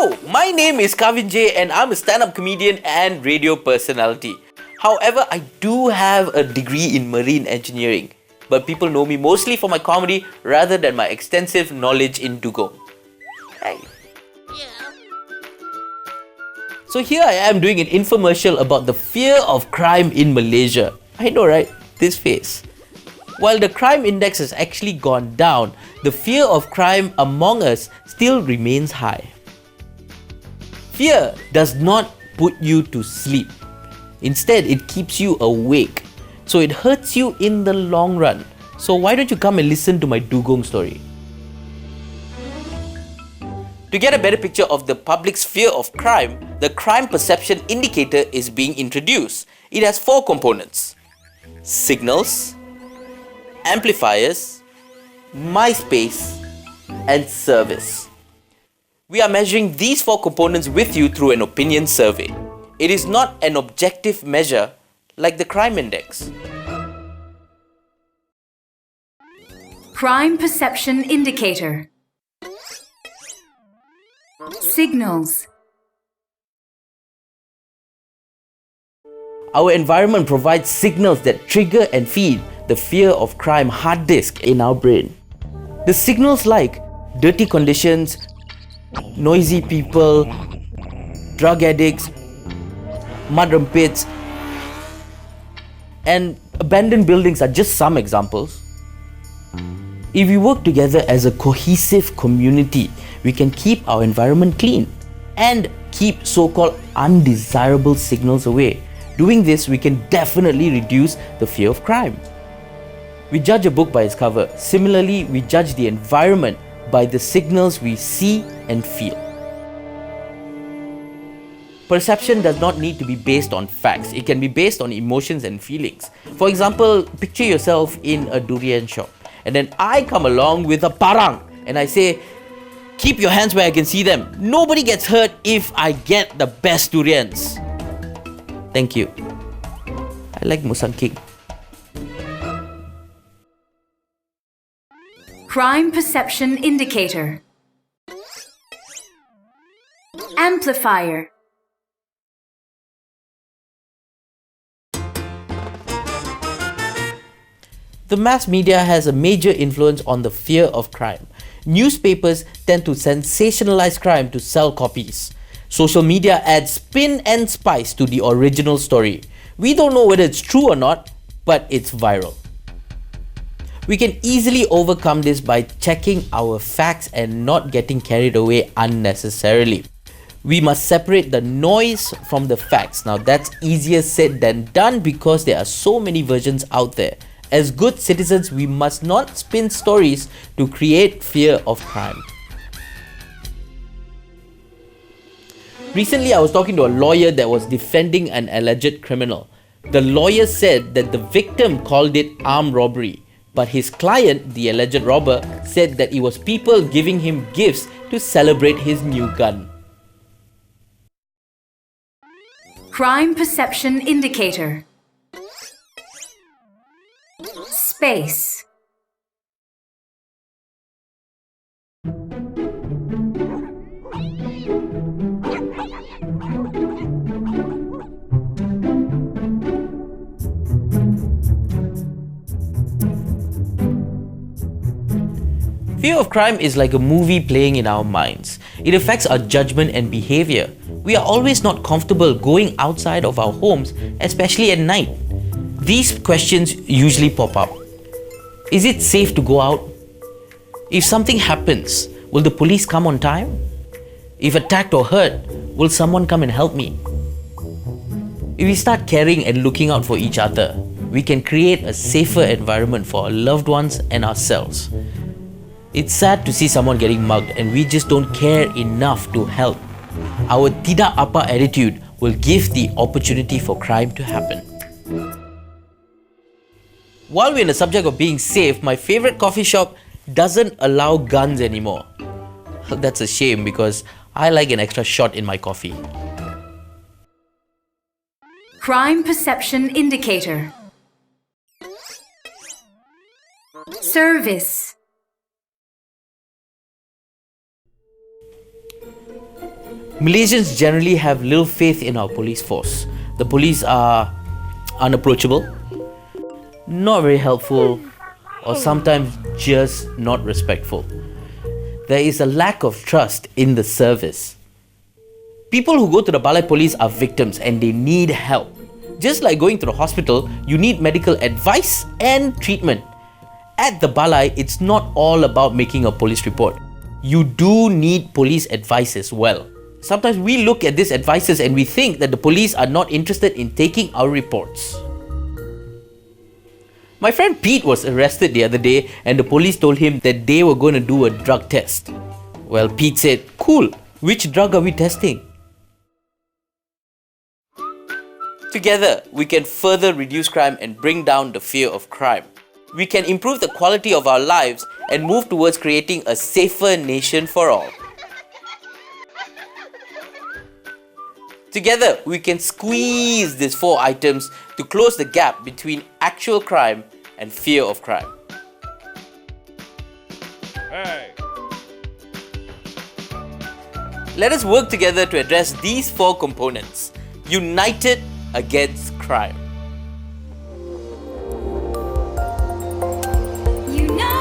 Hello, my name is Kavin J and I'm a stand-up comedian and radio personality. However, I do have a degree in marine engineering, but people know me mostly for my comedy rather than my extensive knowledge in Dugong. Hey. So here I am doing an infomercial about the fear of crime in Malaysia. I know, right? This face. While the crime index has actually gone down, the fear of crime among us still remains high. Fear does not put you to sleep. Instead, it keeps you awake. So it hurts you in the long run. So why don't you come and listen to my Dugong story? To get a better picture of the public's fear of crime, the crime perception indicator is being introduced. It has 4 components: signals, amplifiers, MySpace, and service. We are measuring these 4 components with you through an opinion survey. It is not an objective measure like the crime index. Crime perception indicator. Signals. Our environment provides signals that trigger and feed the fear of crime hard disk in our brain. The signals like dirty conditions, noisy people, drug addicts, mudroom pits, and abandoned buildings are just some examples. If we work together as a cohesive community, we can keep our environment clean and keep so-called undesirable signals away. Doing this, we can definitely reduce the fear of crime. We judge a book by its cover. Similarly, we judge the environment by the signals we see and feel. Perception does not need to be based on facts. It can be based on emotions and feelings. For example, picture yourself in a durian shop, and then I come along with a parang and I say, keep your hands where I can see them. Nobody gets hurt if I get the best durians. Thank you. I like Musang King. Crime perception indicator. Amplifier. The mass media has a major influence on the fear of crime. Newspapers tend to sensationalize crime to sell copies. Social media adds spin and spice to the original story. We don't know whether it's true or not, but it's viral. We can easily overcome this by checking our facts and not getting carried away unnecessarily. We must separate the noise from the facts. Now that's easier said than done because there are so many versions out there. As good citizens, we must not spin stories to create fear of crime. Recently, I was talking to a lawyer that was defending an alleged criminal. The lawyer said that the victim called it armed robbery, but his client, the alleged robber, said that it was people giving him gifts to celebrate his new gun. Crime perception indicator. Space. Fear of crime is like a movie playing in our minds. It affects our judgment and behavior. We are always not comfortable going outside of our homes, especially at night. These questions usually pop up. Is it safe to go out? If something happens, will the police come on time? If attacked or hurt, will someone come and help me? If we start caring and looking out for each other, we can create a safer environment for our loved ones and ourselves. It's sad to see someone getting mugged and we just don't care enough to help. Our tidak apa attitude will give the opportunity for crime to happen. While we're in the subject of being safe, my favorite coffee shop doesn't allow guns anymore. That's a shame because I like an extra shot in my coffee. Crime perception indicator. Service. Malaysians generally have little faith in our police force. The police are unapproachable, not very helpful, or sometimes just not respectful. There is a lack of trust in the service. People who go to the Balai Police are victims and they need help. Just like going to the hospital, you need medical advice and treatment. At the Balai, it's not all about making a police report. You do need police advice as well. Sometimes we look at these advices and we think that the police are not interested in taking our reports. My friend Pete was arrested the other day and the police told him that they were going to do a drug test. Well, Pete said, "Cool, which drug are we testing?" Together, we can further reduce crime and bring down the fear of crime. We can improve the quality of our lives and move towards creating a safer nation for all. Together, we can squeeze these 4 items to close the gap between actual crime and fear of crime. Hey. Let us work together to address these 4 components, united against crime. United